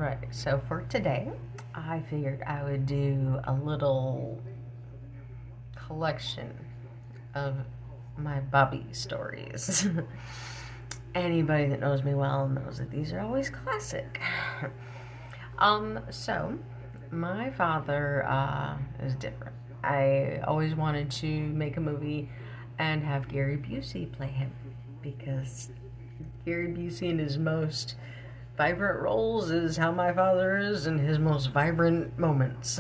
Alright, so for today, I figured I would do a little collection of my Bobby stories. Anybody that knows me well knows that these are always classic. So my father is different. I always wanted to make a movie and have Gary Busey play him because Gary Busey in his most vibrant roles is how my father is in his most vibrant moments.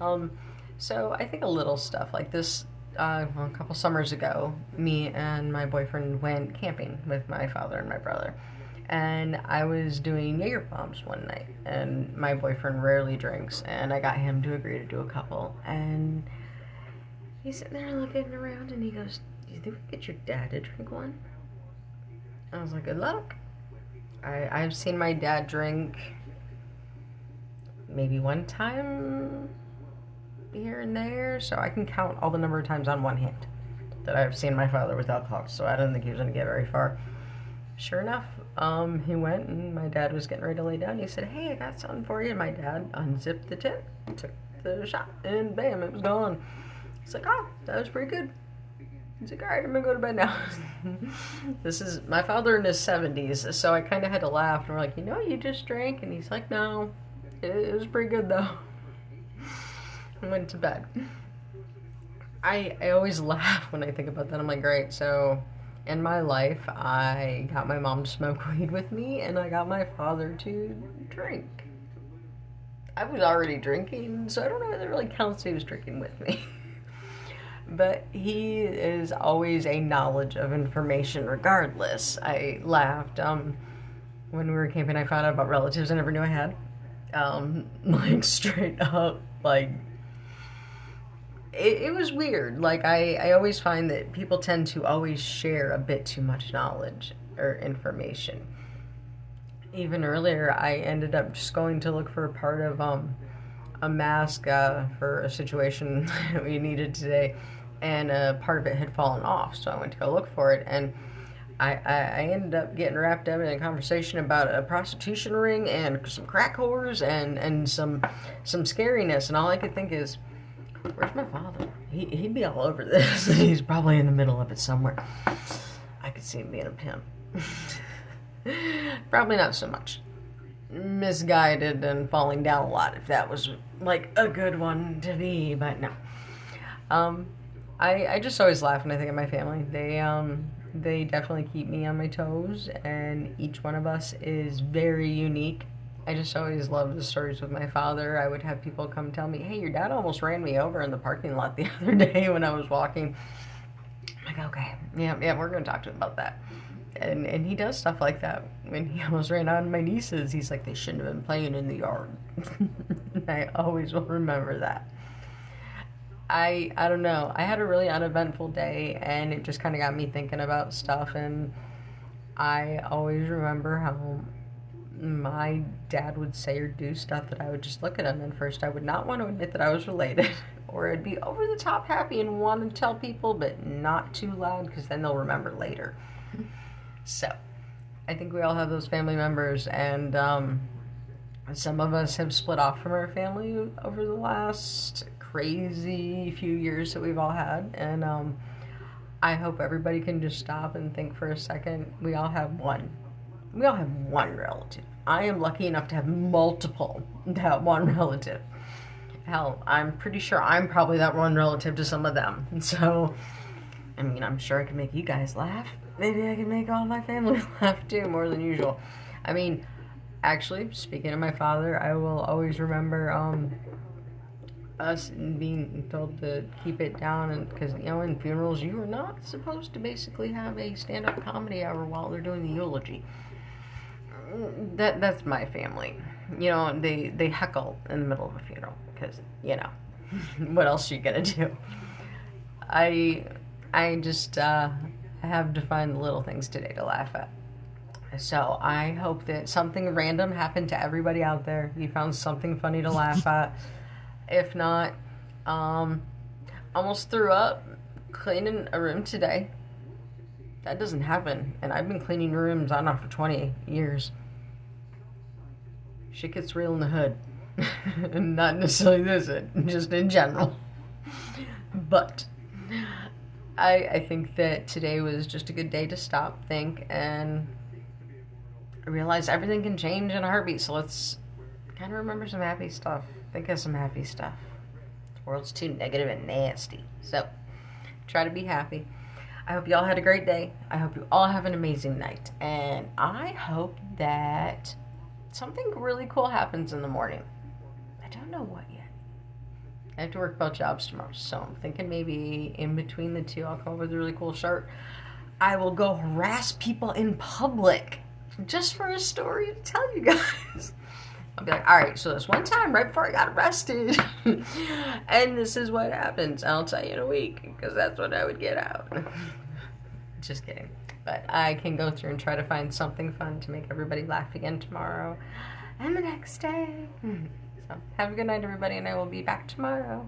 um, so I think a little stuff like this. A couple summers ago, me and my boyfriend went camping with my father and my brother. And I was doing Jaeger bombs one night, and my boyfriend rarely drinks, and I got him to agree to do a couple. And he's sitting there looking around, and he goes, "Do you think we could get your dad to drink one?" I was like, "Good luck." I've seen my dad drink maybe one time here and there, so I can count all the number of times on one hand that I've seen my father with alcohol, so I didn't think he was going to get very far. Sure enough, he went, and my dad was getting ready to lay down. He said, "Hey, I got something for you." And my dad unzipped the tent, took the shot, and bam, it was gone. He's like, "Oh, that was pretty good." He's like, "All right, I'm gonna go to bed now." This is my father in his 70s, so I kind of had to laugh. And we're like, "You just drank," and he's like, "No, it was pretty good though." And went to bed. I always laugh when I think about that. I'm like, great. So in my life, I got my mom to smoke weed with me, and I got my father to drink. I was already drinking, so I don't know if it really counts he was drinking with me. But he is always a knowledge of information regardless. I laughed. When we were camping, I found out about relatives I never knew I had. Like straight up, like it was weird. Like I always find that people tend to always share a bit too much knowledge or information. Even earlier, I ended up just going to look for a part of a mask for a situation we needed today, and a part of it had fallen off. So I went to go look for it, and I ended up getting wrapped up in a conversation about a prostitution ring and some crack whores and some scariness, and all I could think is, where's my father? He'd be all over this. He's probably in the middle of it somewhere. I could see him being a pimp. Probably not so much. Misguided and falling down a lot, if that was like a good one to be, but no. I just always laugh when I think of my family. They definitely keep me on my toes, and each one of us is very unique. I just always loved the stories with my father. I would have people come tell me, "Hey, your dad almost ran me over in the parking lot the other day when I was walking." I'm like, "Okay, yeah, we're going to talk to him about that." And he does stuff like that. When he almost ran out of my nieces, he's like, "They shouldn't have been playing in the yard." I always will remember that. I don't know. I had a really uneventful day, and it just kind of got me thinking about stuff. And I always remember how my dad would say or do stuff that I would just look at him, and first I would not want to admit that I was related, or I'd be over the top happy and want to tell people, but not too loud because then they'll remember later. So I think we all have those family members, and some of us have split off from our family over the last crazy few years that we've all had, and I hope everybody can just stop and think for a second. We all have one relative. I am lucky enough to have multiple, that one relative. Hell, I'm pretty sure I'm probably that one relative to some of them. So, I mean, I'm sure I can make you guys laugh. Maybe I can make all my family laugh too, more than usual. I mean, actually, speaking of my father, I will always remember us being told to keep it down, and because in funerals you are not supposed to basically have a stand-up comedy hour while they're doing the eulogy. That's my family. They heckle in the middle of a funeral because what else are you gonna do? I just have to find the little things today to laugh at. So I hope that something random happened to everybody out there. You found something funny to laugh at. If not, almost threw up cleaning a room today. That doesn't happen, and I've been cleaning rooms, I don't know, for 20 years. shit gets real in the hood. Not necessarily this, just in general. But I think that today was just a good day to stop, think, and realize everything can change in a heartbeat. So let's kind of remember some happy stuff. Think of some happy stuff. The world's too negative and nasty. So try to be happy. I hope you all had a great day. I hope you all have an amazing night. And I hope that something really cool happens in the morning. I don't know what yet. I have to work about jobs tomorrow, so I'm thinking maybe in between the two I'll come up with a really cool shirt. I will go harass people in public just for a story to tell you guys. I'll be like, all right, so this one time right before I got arrested, and this is what happens. I'll tell you in a week, because that's when I would get out. Just kidding. But I can go through and try to find something fun to make everybody laugh again tomorrow and the next day. So have a good night, everybody, and I will be back tomorrow.